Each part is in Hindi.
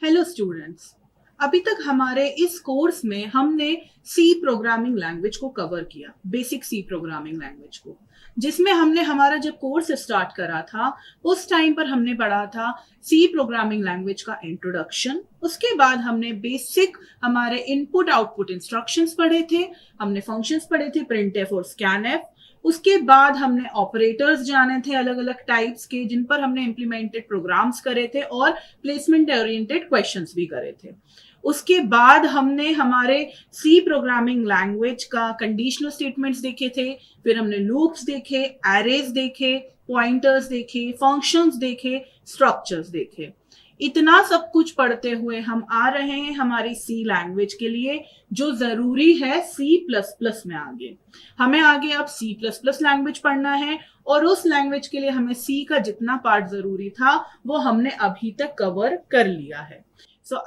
Hello students. अभी तक हमारे इस कोर्स में हमने सी प्रोग्रामिंग लैंग्वेज को कवर किया, बेसिक सी प्रोग्रामिंग लैंग्वेज को, जिसमें हमने हमारा जब कोर्स स्टार्ट करा था उस टाइम पर हमने पढ़ा था सी प्रोग्रामिंग लैंग्वेज का इंट्रोडक्शन। उसके बाद हमने बेसिक हमारे इनपुट आउटपुट इंस्ट्रक्शंस पढ़े थे, हमने फंक्शंस पढ़े थे, प्रिंटफ और स्कैनफ। उसके बाद हमने ऑपरेटर्स जाने थे अलग अलग टाइप्स के, जिन पर हमने इंप्लीमेंटेड प्रोग्राम्स करे थे और प्लेसमेंट ओरिएंटेड क्वेश्चंस भी करे थे। उसके बाद हमने हमारे सी प्रोग्रामिंग लैंग्वेज का कंडीशनल स्टेटमेंट्स देखे थे, फिर हमने लूप्स देखे, एरेज देखे, पॉइंटर्स देखे, फंक्शंस देखे, स्ट्रक्चर्स देखे। इतना सब कुछ पढ़ते हुए हम आ रहे हैं हमारी सी लैंग्वेज के लिए, जो जरूरी है सी प्लस प्लस में। आगे हमें आगे अब सी प्लस प्लस लैंग्वेज पढ़ना है और उस लैंग्वेज के लिए हमें सी का जितना पार्ट जरूरी था वो हमने अभी तक कवर कर लिया है।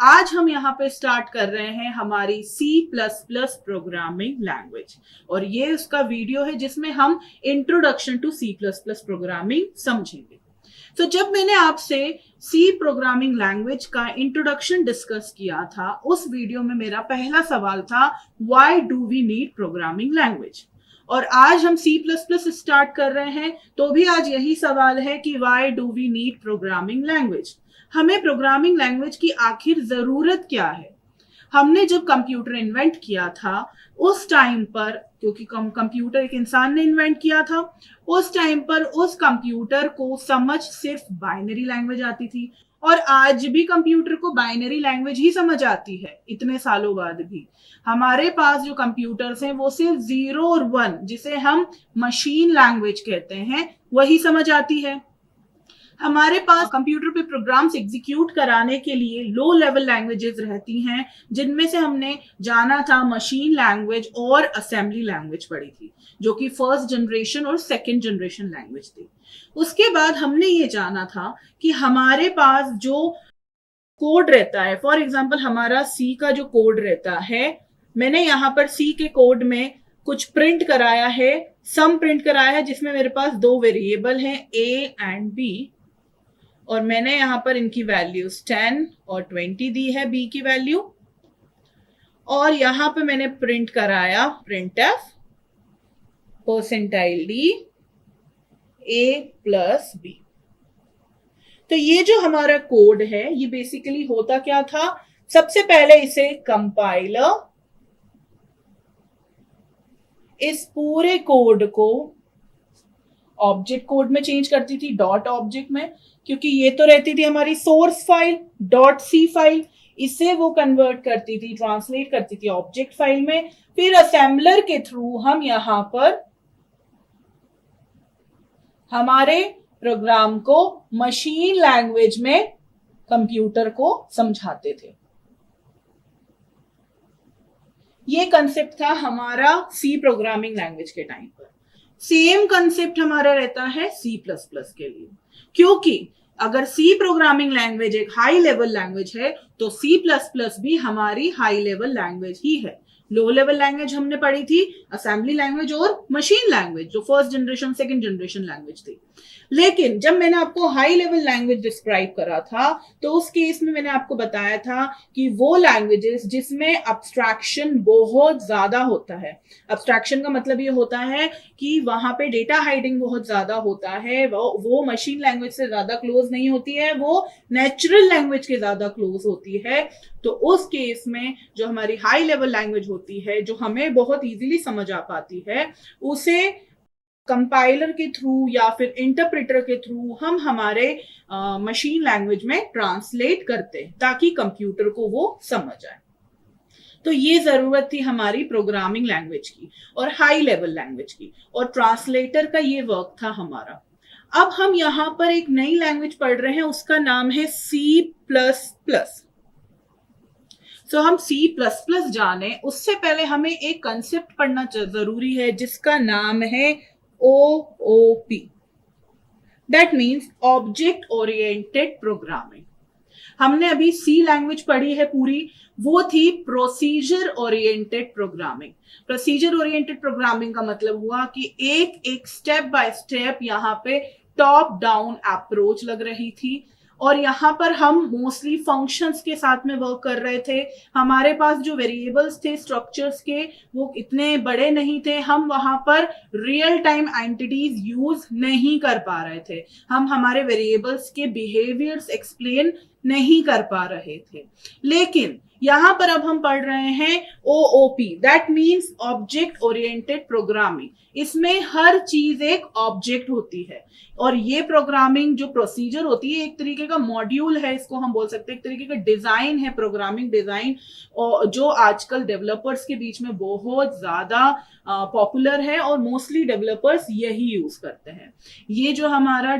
आज हम यहाँ पे स्टार्ट कर रहे हैं हमारी C plus plus programming language, और ये उसका वीडियो है जिसमें हम introduction to C plus plus programming समझेंगे। जब मैंने आपसे सी प्रोग्रामिंग लैंग्वेज का इंट्रोडक्शन डिस्कस किया था, उस वीडियो में मेरा पहला सवाल था why do we need programming language. और आज हम सी प्लस प्लस स्टार्ट कर रहे हैं तो भी आज यही सवाल है कि why do we need programming language. हमें प्रोग्रामिंग लैंग्वेज की आखिर जरूरत क्या है। हमने जब कंप्यूटर इन्वेंट किया था उस टाइम पर, क्योंकि कंप्यूटर एक इंसान ने इन्वेंट किया था, उस टाइम पर उस कंप्यूटर को समझ सिर्फ बाइनरी लैंग्वेज आती थी। और आज भी कंप्यूटर को बाइनरी लैंग्वेज ही समझ आती है। इतने सालों बाद भी हमारे पास जो कंप्यूटर्स हैं वो सिर्फ 0 और 1, जिसे हम मशीन लैंग्वेज कहते हैं, वही समझ आती है। हमारे पास कंप्यूटर पे प्रोग्राम्स एग्जीक्यूट कराने के लिए लो लेवल लैंग्वेजेस रहती हैं, जिनमें से हमने जाना था मशीन लैंग्वेज और असेंबली लैंग्वेज पढ़ी थी, जो कि फर्स्ट जनरेशन और सेकंड जनरेशन लैंग्वेज थी। उसके बाद हमने ये जाना था कि हमारे पास जो कोड रहता है, फॉर एग्जाम्पल हमारा सी का जो कोड रहता है, मैंने यहाँ पर सी के कोड में कुछ प्रिंट कराया है, सम प्रिंट कराया है, जिसमें मेरे पास दो वेरिएबल हैं ए एंड बी, और मैंने यहां पर इनकी वैल्यूज 10 और 20 दी है बी की वैल्यू। और यहां पे मैंने प्रिंट कराया printf percentile d a plus b. तो ये जो हमारा कोड है ये बेसिकली होता क्या था, सबसे पहले इसे कंपाइलर इस पूरे कोड को ऑब्जेक्ट कोड में चेंज करती थी, डॉट ऑब्जेक्ट में, क्योंकि ये तो रहती थी हमारी source file dot C file, इसे वो कन्वर्ट करती थी, ट्रांसलेट करती थी ऑब्जेक्ट फाइल में। फिर असेंबलर के थ्रू हम यहां पर हमारे प्रोग्राम को मशीन लैंग्वेज में कंप्यूटर को समझाते थे। ये कंसेप्ट था हमारा सी प्रोग्रामिंग लैंग्वेज के टाइम पर। सेम कंसेप्ट हमारा रहता है सी प्लस प्लस के लिए, क्योंकि अगर सी प्रोग्रामिंग लैंग्वेज एक हाई लेवल लैंग्वेज है तो सी प्लस प्लस भी हमारी हाई लेवल लैंग्वेज ही है। लो लेवल लैंग्वेज हमने पढ़ी थी असेंबली लैंग्वेज और मशीन लैंग्वेज, जो first generation second generation language थी। लेकिन जब मैंने आपको हाई लेवल लैंग्वेज डिस्क्राइब करा था तो उस केस में मैंने आपको बताया था कि वो लैंग्वेजेस जिसमें अब्स्ट्रैक्शन बहुत ज्यादा होता है। अब्स्ट्रैक्शन का मतलब ये होता है कि वहां पे डेटा हाइडिंग बहुत ज्यादा होता है, वो मशीन लैंग्वेज से ज्यादा क्लोज नहीं होती है, वो नेचुरल लैंग्वेज के ज्यादा क्लोज होती है। तो उस केस में जो हमारी हाई लेवल लैंग्वेज होती है, जो हमें बहुत इजीली समझ आ पाती है, उसे कंपाइलर के थ्रू या फिर इंटरप्रेटर के थ्रू हम हमारे मशीन लैंग्वेज में ट्रांसलेट करते हैं ताकि कंप्यूटर को वो समझ आए। तो ये जरूरत थी हमारी प्रोग्रामिंग लैंग्वेज की और हाई लेवल लैंग्वेज की, और ट्रांसलेटर का ये वर्क था हमारा। अब हम यहां पर एक नई लैंग्वेज पढ़ रहे हैं, उसका नाम है सी प्लस प्लस। हम सी प्लस प्लस जाने उससे पहले हमें एक कंसेप्ट पढ़ना जरूरी है जिसका नाम है OOP, that means object oriented programming. हमने अभी सी लैंग्वेज पढ़ी है पूरी, वो थी procedure oriented programming. Procedure oriented programming का मतलब हुआ कि एक एक स्टेप बाय स्टेप यहाँ पे टॉप डाउन अप्रोच लग रही थी, और यहाँ पर हम मोस्टली फंक्शंस के साथ में वर्क कर रहे थे। हमारे पास जो वेरिएबल्स थे स्ट्रक्चर्स के वो इतने बड़े नहीं थे, हम वहां पर रियल टाइम एंटिटीज यूज नहीं कर पा रहे थे, हम हमारे वेरिएबल्स के बिहेवियर्स एक्सप्लेन नहीं कर पा रहे थे। लेकिन यहां पर अब हम पढ़ रहे हैं OOP, that means object oriented programming. इसमें हर चीज एक ऑब्जेक्ट होती है और ये प्रोग्रामिंग जो प्रोसीजर होती है एक तरीके का मॉड्यूल है, इसको हम बोल सकते हैं, एक तरीके का डिजाइन है, प्रोग्रामिंग डिजाइन, जो आजकल डेवलपर्स के बीच में बहुत ज्यादा पॉपुलर है और मोस्टली डेवलपर्स यही यूज करते हैं। ये जो हमारा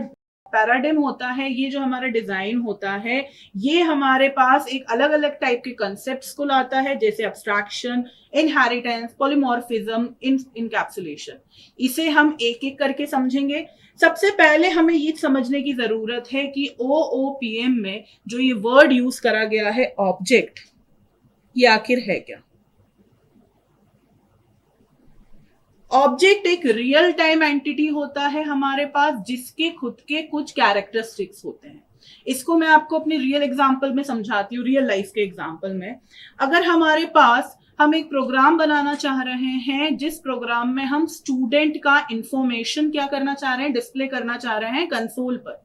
पैराडिम होता है, ये जो हमारा डिजाइन होता है, ये हमारे पास एक अलग अलग टाइप के कंसेप्ट्स को लाता है, जैसे एब्स्ट्रैक्शन, इनहेरिटेंस, पॉलीमॉर्फिज्म, इनकैप्सुलेशन। इसे हम एक एक करके समझेंगे। सबसे पहले हमें ये समझने की जरूरत है कि OOPM में जो ये वर्ड यूज करा गया है ऑब्जेक्ट, ये आखिर है क्या। ऑब्जेक्ट एक रियल टाइम एंटिटी होता है हमारे पास, जिसके खुद के कुछ कैरेक्टरिस्टिक्स होते हैं। इसको मैं आपको अपने रियल एग्जांपल में समझाती हूँ, रियल लाइफ के एग्जांपल में। अगर हमारे पास हम एक प्रोग्राम बनाना चाह रहे हैं, जिस प्रोग्राम में हम स्टूडेंट का इंफॉर्मेशन क्या करना चाह रहे हैं, डिस्प्ले करना चाह रहे हैं कंसोल पर,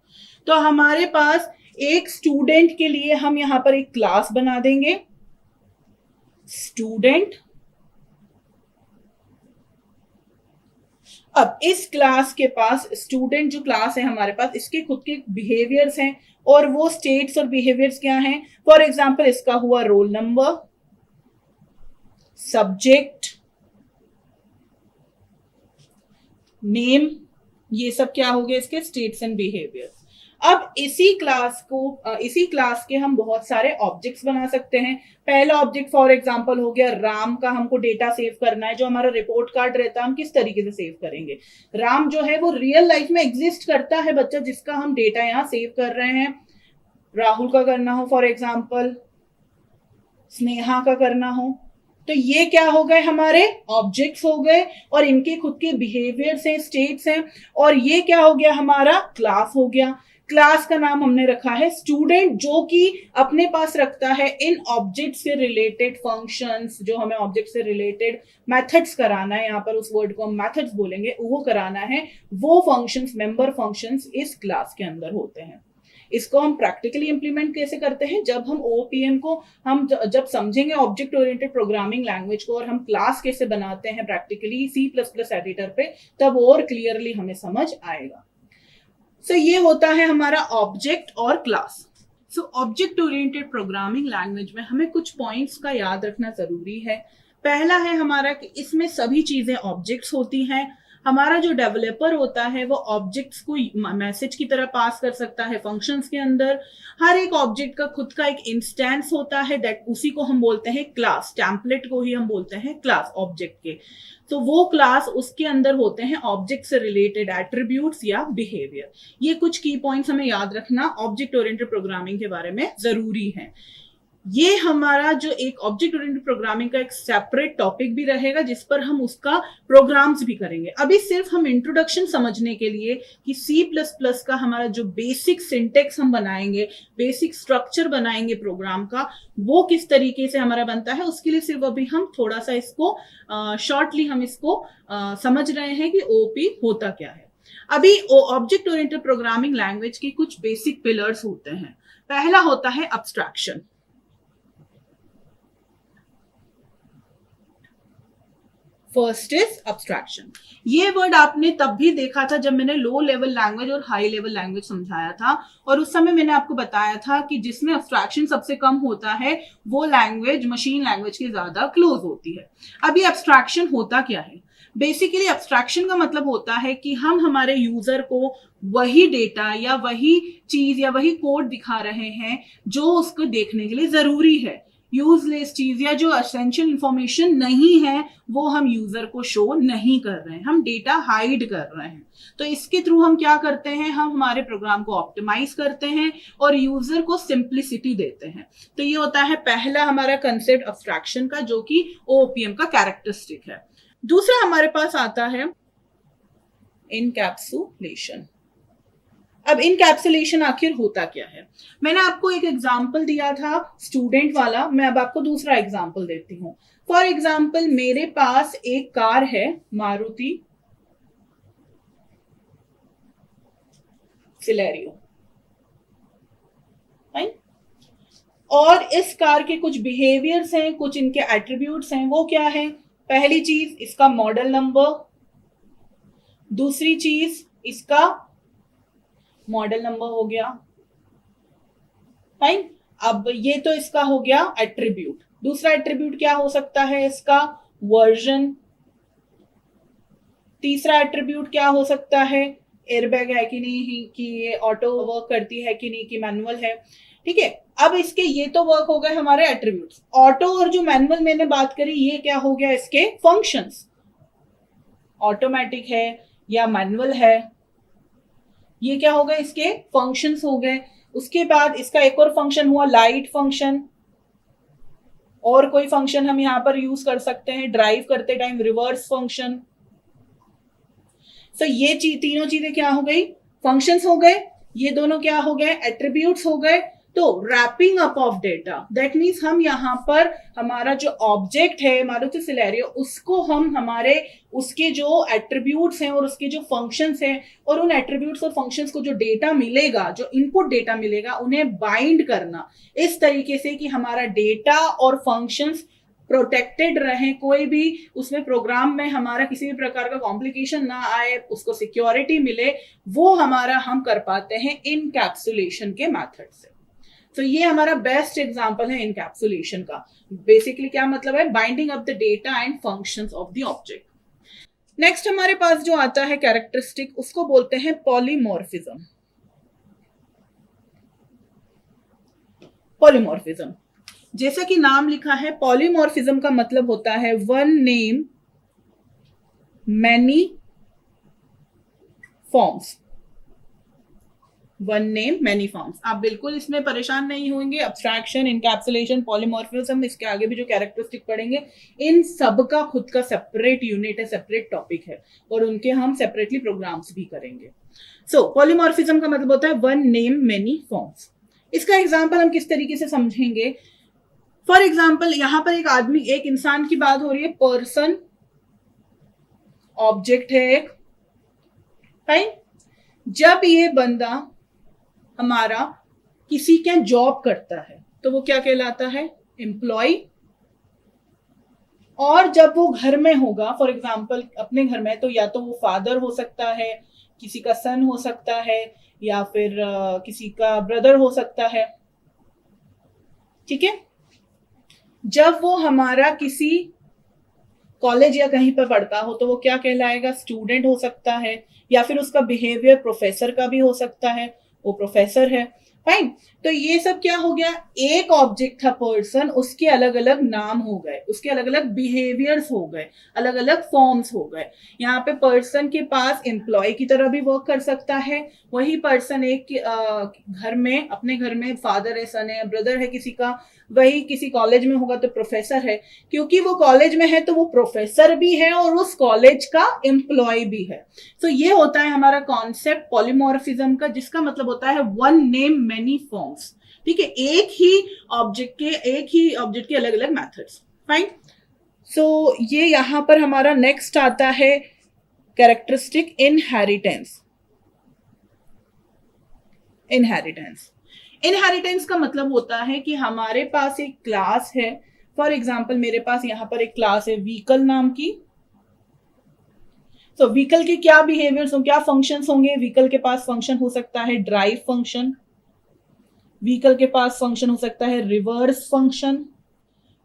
तो हमारे पास एक स्टूडेंट के लिए हम यहां पर एक क्लास बना देंगे, स्टूडेंट। अब इस क्लास के पास, स्टूडेंट जो क्लास है हमारे पास, इसके खुद के बिहेवियर्स हैं और वो स्टेट्स और बिहेवियर्स क्या हैं। फॉर एग्जांपल इसका हुआ रोल नंबर, सब्जेक्ट, नेम, ये सब क्या हो गए इसके स्टेट्स एंड बिहेवियर्स। अब इसी क्लास के हम बहुत सारे ऑब्जेक्ट्स बना सकते हैं। पहला ऑब्जेक्ट फॉर एग्जांपल हो गया राम का, हमको डेटा सेव करना है, जो हमारा रिपोर्ट कार्ड रहता है हम किस तरीके से सेव करेंगे। राम जो है वो रियल लाइफ में एग्जिस्ट करता है बच्चा, जिसका हम डेटा यहाँ सेव कर रहे हैं। राहुल का करना हो फॉर एग्जाम्पल, स्नेहा का करना हो, तो ये क्या हो गए, हमारे ऑब्जेक्ट्स हो गए और इनके खुद के बिहेवियर्स हैं, स्टेट्स हैं। और ये क्या हो गया, हमारा क्लास हो गया। क्लास का नाम हमने रखा है स्टूडेंट, जो कि अपने पास रखता है इन ऑब्जेक्ट से रिलेटेड फंक्शंस, जो हमें ऑब्जेक्ट से रिलेटेड मेथड्स कराना है, यहाँ पर उस वर्ड को हम मेथड्स बोलेंगे, वो कराना है। वो फंक्शंस, मेंबर फंक्शंस इस क्लास के अंदर होते हैं। इसको हम प्रैक्टिकली इंप्लीमेंट कैसे करते हैं, जब हम OOPM को हम जब समझेंगे ऑब्जेक्ट ओरिएंटेड प्रोग्रामिंग लैंग्वेज को, और हम क्लास कैसे बनाते हैं प्रैक्टिकली C++ एडिटर पे, तब और क्लियरली हमें समझ आएगा। सो ये होता है हमारा ऑब्जेक्ट और class. So object oriented programming language में हमें कुछ पॉइंट्स का याद रखना जरूरी है। पहला है हमारा कि इसमें सभी चीजें ऑब्जेक्ट्स होती हैं। हमारा जो डेवलपर होता है वो ऑब्जेक्ट्स को मैसेज की तरह पास कर सकता है फंक्शंस के अंदर। हर एक ऑब्जेक्ट का खुद का एक इंस्टेंस होता है, दैट उसी को हम बोलते हैं क्लास, टेम्पलेट को ही हम बोलते हैं क्लास ऑब्जेक्ट के। तो वो क्लास, उसके अंदर होते हैं ऑब्जेक्ट से रिलेटेड एट्रीब्यूट्स या बिहेवियर। ये कुछ की पॉइंट्स हमें याद रखना ऑब्जेक्ट ओरिएंटेड प्रोग्रामिंग के बारे में जरूरी है। ये हमारा जो एक ऑब्जेक्ट ओरिएंटेड प्रोग्रामिंग का एक सेपरेट टॉपिक भी रहेगा, जिस पर हम उसका प्रोग्राम्स भी करेंगे। अभी सिर्फ हम इंट्रोडक्शन समझने के लिए कि C++ का हमारा जो बेसिक सिंटेक्स हम बनाएंगे, बेसिक स्ट्रक्चर बनाएंगे प्रोग्राम का, वो किस तरीके से हमारा बनता है, उसके लिए सिर्फ अभी हम थोड़ा सा इसको शॉर्टली हम इसको समझ रहे हैं कि OOP होता क्या है। अभी ऑब्जेक्ट ओरिएंटेड प्रोग्रामिंग लैंग्वेज के कुछ बेसिक पिलर्स होते हैं। पहला होता है अब्स्ट्रैक्शन। First is abstraction. ये वर्ड आपने तब भी देखा था जब मैंने लो लेवल लैंग्वेज और हाई लेवल लैंग्वेज समझाया था, और उस समय मैंने आपको बताया था कि जिसमें अब्स्ट्रैक्शन सबसे कम होता है वो लैंग्वेज मशीन लैंग्वेज के ज्यादा क्लोज होती है। अब ये अब्स्ट्रैक्शन होता क्या है? बेसिकली अब्स्ट्रैक्शन का मतलब होता है कि हम हमारे यूजर को वही डेटा या वही चीज या वही कोड दिखा रहे हैं जो उसको देखने के लिए जरूरी है। यूजलेस चीज या जो एसेंशियल इंफॉर्मेशन नहीं है वो हम यूजर को शो नहीं कर रहे हैं, हम डेटा हाइड कर रहे हैं। तो इसके थ्रू हम क्या करते हैं, हम हमारे प्रोग्राम को ऑप्टिमाइज करते हैं और यूजर को सिंप्लिसिटी देते हैं। तो ये होता है पहला हमारा कंसेप्ट अब्स्ट्रैक्शन का, जो कि OOPM का कैरेक्टरिस्टिक है। दूसरा हमारे पास आता है इनकैप्सुलेशन। अब इनकैप्सुलेशन आखिर होता क्या है? मैंने आपको एक एग्जाम्पल दिया था स्टूडेंट वाला, मैं अब आपको दूसरा एग्जाम्पल देती हूँ। फॉर एग्जाम्पल मेरे पास एक कार है मारुति सिलेरियो, और इस कार के कुछ बिहेवियर्स हैं, कुछ इनके एट्रीब्यूट्स हैं। वो क्या है? पहली चीज इसका मॉडल नंबर, दूसरी चीज इसका मॉडल नंबर हो गया, फाइन। अब ये तो इसका हो गया एट्रीब्यूट। दूसरा एट्रीब्यूट क्या हो सकता है इसका? वर्जन। तीसरा एट्रीब्यूट क्या हो सकता है? एयरबैग है कि नहीं, कि ये ऑटो वर्क करती है कि नहीं, कि मैनुअल है। ठीक है, अब इसके ये तो वर्क हो गए हमारे एट्रीब्यूट्स। ऑटो और जो मैनुअल मैंने बात करी, ये क्या हो गया इसके फंक्शंस। ऑटोमेटिक है या मैनुअल है, ये क्या हो गए इसके फंक्शंस हो गए। उसके बाद इसका एक और फंक्शन हुआ लाइट फंक्शन, और कोई फंक्शन हम यहां पर यूज कर सकते हैं ड्राइव करते टाइम, रिवर्स फंक्शन। तो ये तीनों चीजें क्या हो गई? फंक्शंस हो गए। ये दोनों क्या हो गए? एट्रीब्यूट्स हो गए। तो wrapping up of data, that means हम यहाँ पर हमारा जो ऑब्जेक्ट है मारुति सिलेरियो, उसको हम हमारे उसके जो एट्रीब्यूट्स हैं और उसके जो फंक्शंस हैं, और उन एट्रीब्यूट्स और फंक्शंस को जो डेटा मिलेगा, जो इनपुट डेटा मिलेगा, उन्हें बाइंड करना इस तरीके से कि हमारा डेटा और फंक्शंस प्रोटेक्टेड रहे, कोई भी उसमें प्रोग्राम में हमारा किसी भी प्रकार का कॉम्प्लिकेशन ना आए, उसको सिक्योरिटी मिले, वो हमारा हम कर पाते हैं इनकैप्सुलेशन के मेथड से। तो ये हमारा बेस्ट एग्जांपल है इनकैप्सुलेशन का। बेसिकली क्या मतलब है? Binding up the data and functions of the object. Next हमारे पास जो आता है कैरेक्टरिस्टिक, उसको बोलते हैं पॉलीमॉर्फिज्म। पॉलीमॉर्फिज्म, जैसा कि नाम लिखा है, पॉलीमॉर्फिज्म का मतलब होता है one name many forms. One name many forms. आप बिल्कुल इसमें परेशान नहीं होंगे। अब्स्ट्रैक्शन, इनकैप्सुलेशन, पॉलीमॉर्फिज्म, इसके आगे भी जो कैरेक्टरिस्टिक पढ़ेंगे, इन सब का खुद का सेपरेट यूनिट है, सेपरेट टॉपिक है, और उनके हम सेपरेटली प्रोग्राम्स भी करेंगे। सो पॉलीमॉर्फिज्म का मतलब होता है वन नेम मैनी फॉर्म्स। इसका एग्जाम्पल हम किस तरीके से समझेंगे? फॉर एग्जाम्पल यहां पर एक आदमी, एक इंसान की बात हो रही है, पर्सन ऑब्जेक्ट है एक, फाइन। जब ये बंदा हमारा किसी के जॉब करता है तो वो क्या कहलाता है? एम्प्लॉय। और जब वो घर में होगा, फॉर एग्जाम्पल अपने घर में, तो या तो वो फादर हो सकता है, किसी का सन हो सकता है, या फिर किसी का ब्रदर हो सकता है। ठीक है, जब वो हमारा किसी कॉलेज या कहीं पर पढ़ता हो तो वो क्या कहलाएगा? स्टूडेंट हो सकता है, या फिर उसका बिहेवियर प्रोफेसर का भी हो सकता है, वो प्रोफेसर है, फाइन। तो ये सब क्या हो गया? एक ऑब्जेक्ट था पर्सन, उसके अलग अलग नाम हो गए, उसके अलग अलग बिहेवियर्स हो गए, अलग अलग फॉर्म्स हो गए। यहाँ पे पर्सन के पास एम्प्लॉय की तरह भी वर्क कर सकता है, वही पर्सन एक घर में, अपने घर में फादर है, सन है, ब्रदर है किसी का, वही किसी कॉलेज में होगा तो प्रोफेसर है। क्योंकि वो कॉलेज में है तो वो प्रोफेसर भी है और उस कॉलेज का एम्प्लॉय भी है। तो ये होता है हमारा कॉन्सेप्ट पॉलीमॉर्फिज्म का, जिसका मतलब होता है वन नेम मैनी फॉर्म्स। ठीक है, एक ही ऑब्जेक्ट के अलग अलग मेथड्स, फाइन। सो ये यहां पर हमारा नेक्स्ट आता है कैरेक्टरिस्टिक इनहेरिटेंस। इनहेरिटेंस का मतलब होता है कि हमारे पास एक क्लास है, फॉर एग्जाम्पल मेरे पास यहां पर एक क्लास है व्हीकल नाम की। तो व्हीकल के क्या बिहेवियर्स होंगे, क्या फंक्शंस होंगे? व्हीकल के पास फंक्शन हो सकता है ड्राइव फंक्शन, व्हीकल के पास फंक्शन हो सकता है रिवर्स फंक्शन।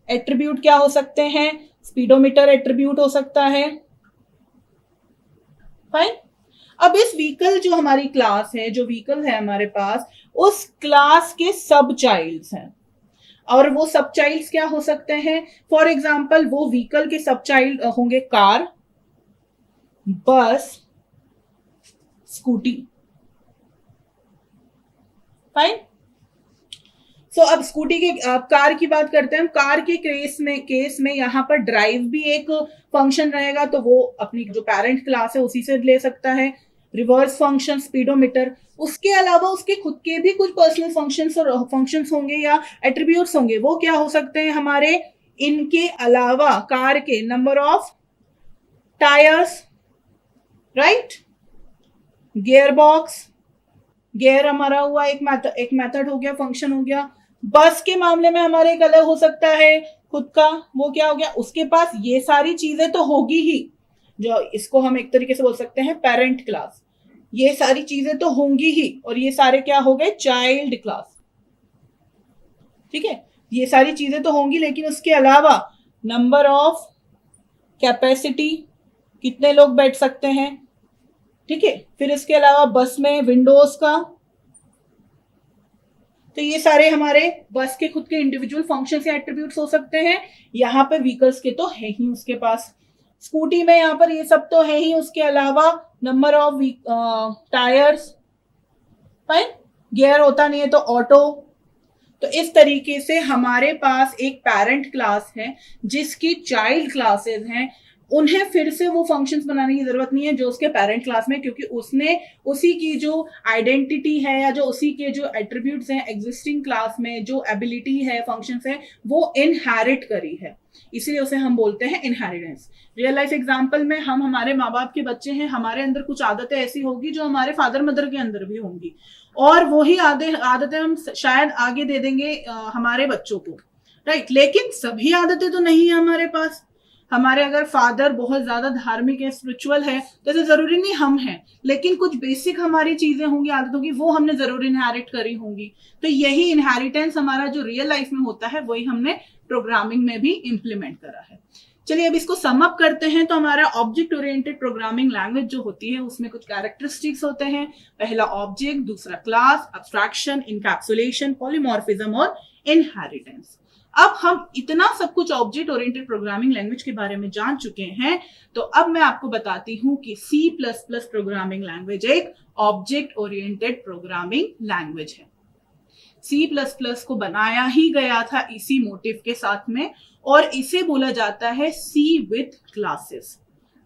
एट्रीब्यूट क्या हो सकते हैं? स्पीडोमीटर एट्रीब्यूट हो सकता है, फाइन। अब इस व्हीकल जो हमारी क्लास है, जो व्हीकल है हमारे पास, उस क्लास के सब चाइल्ड्स हैं, और वो सब चाइल्ड्स क्या हो सकते हैं? फॉर एग्जाम्पल वो व्हीकल के सब चाइल्ड होंगे कार, बस, स्कूटी, फाइन। सो अब स्कूटी के कार की बात करते हैं। कार के केस में यहाँ पर ड्राइव भी एक फंक्शन रहेगा, तो वो अपनी जो पेरेंट क्लास है उसी से ले सकता है। Reverse function, speedometer. उसके अलावा उसके खुद के भी कुछ पर्सनल फंक्शंस और फंक्शंस होंगे या एट्रीब्यूट्स होंगे। वो क्या हो सकते हैं हमारे? इनके अलावा कार के number of tyres, right, gear box, gear हमारा हुआ एक मेथड हो गया, फंक्शन हो गया। बस के मामले में हमारे एक अलग हो सकता है खुद का, वो क्या हो गया? उसके पास ये सारी चीजें तो होगी ही, जो इसको हम एक तरीके से बोल सकते हैं पेरेंट क्लास, ये सारी चीजें तो होंगी ही, और ये सारे क्या हो गए? चाइल्ड क्लास, ठीक है। ये सारी चीजें तो होंगी, लेकिन उसके अलावा नंबर ऑफ, कैपेसिटी, कितने लोग बैठ सकते हैं, ठीक है। फिर इसके अलावा बस में विंडोज का, तो ये सारे हमारे बस के खुद के इंडिविजुअल फंक्शंस या एट्रीब्यूट्स हो सकते हैं। यहाँ पे व्हीकल्स के तो है ही उसके पास, स्कूटी में यहाँ पर ये सब तो है ही। उसके अलावा number of tyres, fine, gear होता नहीं है तो ऑटो। तो इस तरीके से हमारे पास एक पेरेंट क्लास है जिसकी चाइल्ड क्लासेस हैं, उन्हें फिर से वो फंक्शंस बनाने की जरूरत नहीं है जो उसके पेरेंट क्लास में, क्योंकि उसने उसी की जो आइडेंटिटी है या जो उसी के जो एट्रीब्यूट्स हैं एग्जिस्टिंग क्लास में, जो एबिलिटी है, फंक्शंस है, वो इनहेरिट करी है, इसलिए उसे हम बोलते हैं इनहेरिटेंस। रियल लाइफ एग्जांपल में हम हमारे माँ बाप के बच्चे हैं, हमारे अंदर कुछ आदतें ऐसी होगी जो हमारे फादर मदर के अंदर भी होंगी, और वही आदतें हम शायद आगे दे देंगे हमारे बच्चों को, राइट। लेकिन सभी आदतें तो नहीं है हमारे पास। हमारे अगर फादर बहुत ज्यादा धार्मिक है, स्पिरिचुअल है, तो ऐसे जरूरी नहीं हम हैं, लेकिन कुछ बेसिक हमारी चीजें होंगी, आदत होगी, वो हमने जरूर इनहेरिट करी होंगी। तो यही इनहेरिटेंस हमारा जो रियल लाइफ में होता है, वही हमने प्रोग्रामिंग में भी इंप्लीमेंट करा है। चलिए अब इसको सम अप करते हैं। तो हमारा ऑब्जेक्ट ओरिएंटेड प्रोग्रामिंग लैंग्वेज जो होती है उसमें कुछ कैरेक्टरिस्टिक्स होते हैं। पहला ऑब्जेक्ट, दूसरा क्लास, एब्स्ट्रैक्शन, इनकैप्सुलेशन, पॉलीमॉर्फिज्म और इनहेरिटेंस। अब हम इतना सब कुछ ऑब्जेक्ट ओरिएंटेड प्रोग्रामिंग लैंग्वेज के बारे में जान चुके हैं, तो अब मैं आपको बताती हूं कि C++ प्रोग्रामिंग लैंग्वेज एक ऑब्जेक्ट ओरिएंटेड प्रोग्रामिंग लैंग्वेज है। C++ को बनाया ही गया था इसी मोटिव के साथ में, और इसे बोला जाता है C with classes.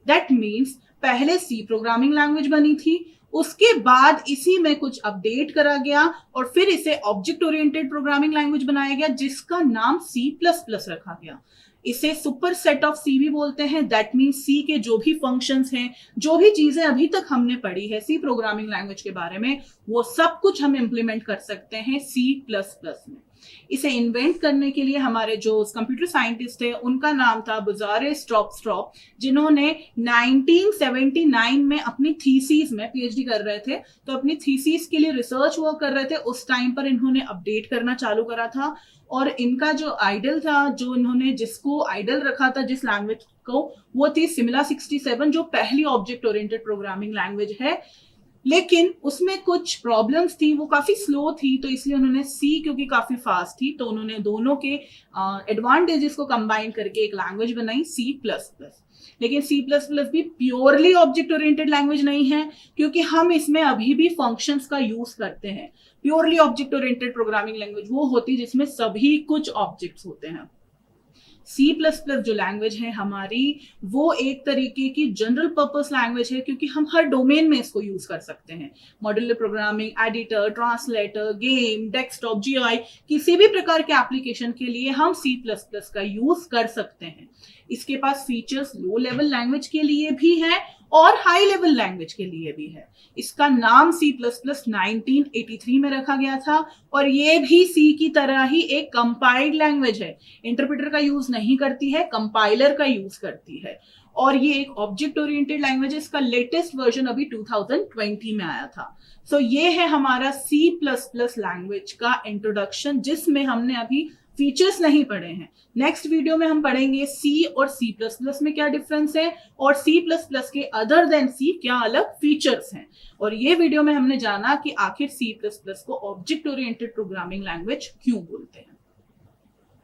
That means पहले C प्रोग्रामिंग लैंग्वेज बनी थी, उसके बाद इसी में कुछ अपडेट करा गया और फिर इसे ऑब्जेक्ट ओरिएंटेड प्रोग्रामिंग लैंग्वेज बनाया गया, जिसका नाम C++ रखा गया। इसे सुपर सेट ऑफ C भी बोलते हैं। दैट मीन्स C के जो भी फंक्शंस हैं, जो भी चीजें अभी तक हमने पढ़ी है C प्रोग्रामिंग लैंग्वेज के बारे में, वो सब कुछ हम इंप्लीमेंट कर सकते हैं C++ में। इसे इन्वेंट करने के लिए हमारे जो कंप्यूटर साइंटिस्ट है उनका नाम था बुजारे स्ट्रॉप, जिन्होंने 1979 में अपनी थीसिस में पीएचडी कर रहे थे, तो अपनी थीसिस के लिए रिसर्च वर्क कर रहे थे। उस टाइम पर इन्होंने अपडेट करना चालू करा था, और इनका जो आइडल था, जो इन्होंने जिसको आइडल रखा था जिस लैंग्वेज को, वो थी सिमिला 67, जो पहली ऑब्जेक्ट ओरिएंटेड प्रोग्रामिंग लैंग्वेज है। लेकिन उसमें कुछ प्रॉब्लम्स थी, वो काफी स्लो थी, तो इसलिए उन्होंने C, क्योंकि काफी फास्ट थी, तो उन्होंने दोनों के एडवांटेजेस को कंबाइन करके एक लैंग्वेज बनाई C++। लेकिन C++ भी प्योरली ऑब्जेक्ट ओरिएंटेड लैंग्वेज नहीं है, क्योंकि हम इसमें अभी भी फंक्शंस का यूज करते हैं। Purely object oriented programming language वो होती है जिसमें सभी कुछ ऑब्जेक्ट्स होते हैं। C++ जो लैंग्वेज है हमारी, वो एक तरीके की जनरल पर्पस लैंग्वेज है, क्योंकि हम हर डोमेन में इसको यूज कर सकते हैं। Modular programming, editor, translator, game, desktop, GUI, किसी भी प्रकार के एप्लीकेशन के लिए हम C++ का यूज कर सकते हैं। इसके पास फीचर्स लो लेवल लैंग्वेज के लिए भी है और हाई लेवल लैंग्वेज के लिए भी है। इसका नाम C++ 1983 में रखा गया था, और ये भी C की तरह ही एक कंपाइल्ड लैंग्वेज है। इंटरप्रेटर का यूज नहीं करती है, कंपाइलर का यूज करती है, और ये एक ऑब्जेक्ट ओरिएंटेड लैंग्वेज है। इसका लेटेस्ट वर्जन अभी 2020 में आया था। सो ये है हमारा C++ लैंग्वेज का इंट्रोडक्शन, जिसमें हमने अभी फीचर्स नहीं पढ़े हैं। नेक्स्ट वीडियो में हम पढ़ेंगे C और C++ में क्या डिफरेंस है, और C++ के अदर देन C क्या अलग फीचर्स हैं। और ये वीडियो में हमने जाना कि आखिर C++ को ऑब्जेक्ट ओरिएंटेड प्रोग्रामिंग लैंग्वेज क्यों बोलते हैं।